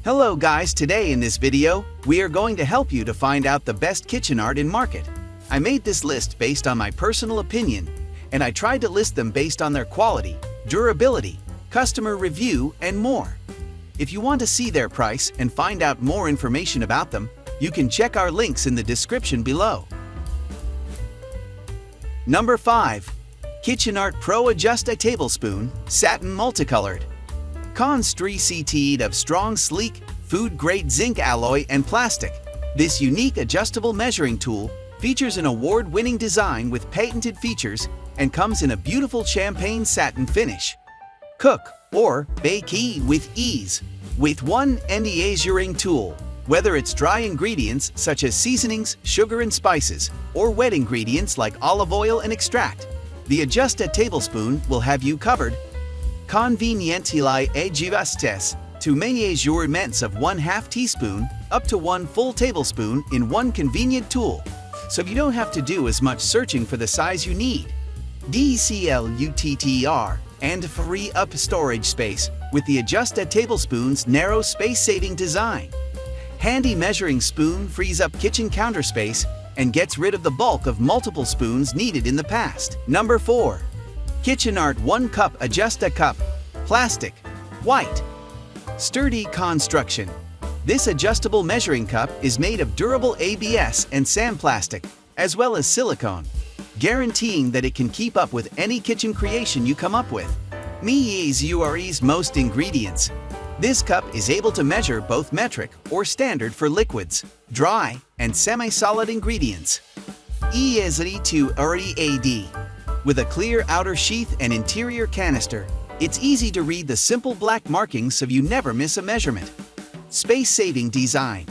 Hello guys, today in this video, we are going to help you to find out the best kitchen art in market. I made this list based on my personal opinion, and I tried to list them based on their quality, durability, customer review, and more. If you want to see their price and find out more information about them, you can check our links in the description below. Number 5. KitchenArt Pro Adjust-A-Tablespoon Satin Multicolored. Constructed of strong, sleek, food-grade zinc alloy and plastic. This unique adjustable measuring tool features an award-winning design with patented features and comes in a beautiful champagne satin finish. Cook or bake with ease with one measuring tool. Whether it's dry ingredients such as seasonings, sugar and spices, or wet ingredients like olive oil and extract, the Adjust-A-Tablespoon will have you covered. Conveniently ajustes to measurements of 1/2 teaspoon up to 1 full tablespoon in one convenient tool, so you don't have to do as much searching for the size you need. DCLUTTR and free up storage space with the Adjust-A-Tablespoon's narrow space-saving design. Handy measuring spoon frees up kitchen counter space and gets rid of the bulk of multiple spoons needed in the past. Number 4. KitchenArt 1 Cup Adjust-A-Cup. Plastic. White. Sturdy construction. This adjustable measuring cup is made of durable ABS and sandplastic, as well as silicone, guaranteeing that it can keep up with any kitchen creation you come up with. Measures most ingredients. This cup is able to measure both metric or standard for liquids, dry, and semi-solid ingredients. Easy to read. With a clear outer sheath and interior canister, it's easy to read the simple black markings so you never miss a measurement. Space-saving design.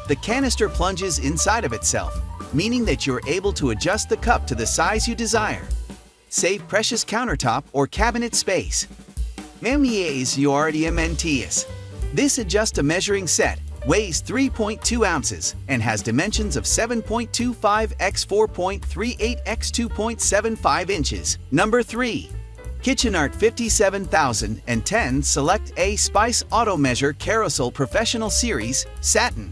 The canister plunges inside of itself, meaning that you're able to adjust the cup to the size you desire. Save precious countertop or cabinet space. Measures. This Adjust-A-Measuring set weighs 3.2 ounces and has dimensions of 7.25 x 4.38 x 2.75 inches. Number 3. KitchenArt 57010 Select A Spice Auto Measure Carousel Professional Series Satin.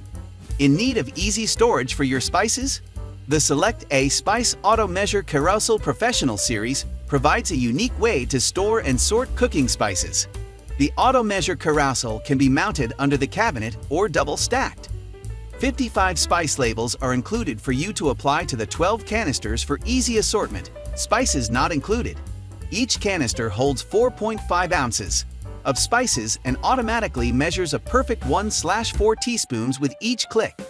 In need of easy storage for your spices? The Select A Spice Auto Measure Carousel Professional Series provides a unique way to store and sort cooking spices. The Auto Measure Carousel can be mounted under the cabinet or double stacked. 55 spice labels are included for you to apply to the 12 canisters for easy assortment, spices not included. Each canister holds 4.5 ounces of spices and automatically measures a perfect 1/4 teaspoons with each click.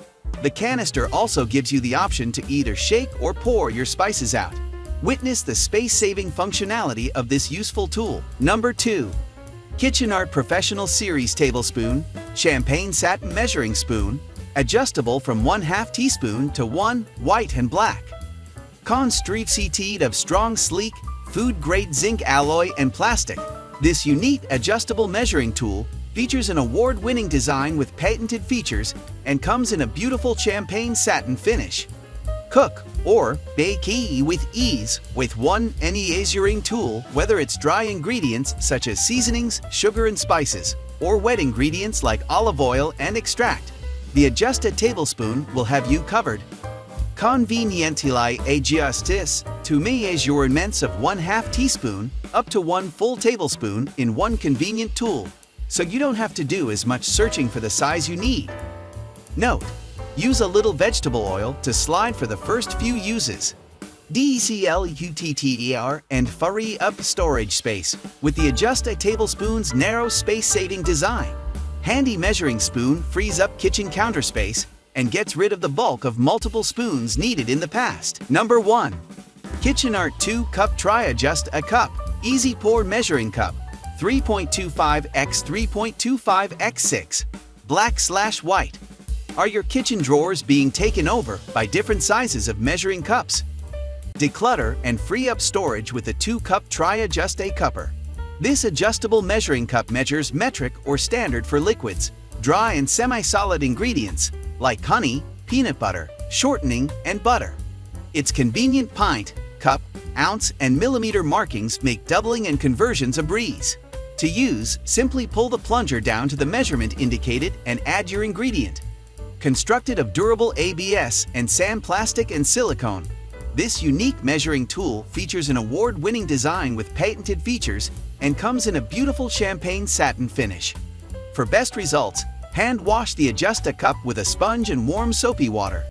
The canister also gives you the option to either shake or pour your spices out. Witness the space-saving functionality of this useful tool. Number 2. KitchenArt Professional Series Tablespoon Champagne Satin Measuring Spoon, adjustable from 1/2 teaspoon to 1, white and black. Constructed of strong, sleek, food-grade zinc alloy and plastic. This unique adjustable measuring tool features an award-winning design with patented features and comes in a beautiful champagne satin finish. Cook or bake with ease with one measuring tool, whether it's dry ingredients such as seasonings, sugar and spices, or wet ingredients like olive oil and extract. The Adjust-A-Tablespoon will have you covered. Conveniently ajustes to measurements of 1/2 teaspoon up to 1 full tablespoon in one convenient tool, so you don't have to do as much searching for the size you need. Note: use a little vegetable oil to slide for the first few uses. DCLUTTR and free up storage space with the Adjust-A-Tablespoon's narrow space-saving design. Handy measuring spoon frees up kitchen counter space and gets rid of the bulk of multiple spoons needed in the past. Number 1. KitchenArt 2 Cup Tri-Adjust-A-Cup Easy Pour Measuring Cup 3.25 x 3.25 x 6 Black/white. Are your kitchen drawers being taken over by different sizes of measuring cups? Declutter and free up storage with the 2-cup Tri-Adjust-A-Cupper. This adjustable measuring cup measures metric or standard for liquids, dry and semi-solid ingredients like honey, peanut butter, shortening, and butter. Its convenient pint, cup, ounce, and millimeter markings make doubling and conversions a breeze. To use, simply pull the plunger down to the measurement indicated and add your ingredient. Constructed of durable ABS and sand plastic and silicone, this unique measuring tool features an award-winning design with patented features and comes in a beautiful champagne satin finish. For best results, hand wash the Adjust-A cup with a sponge and warm soapy water.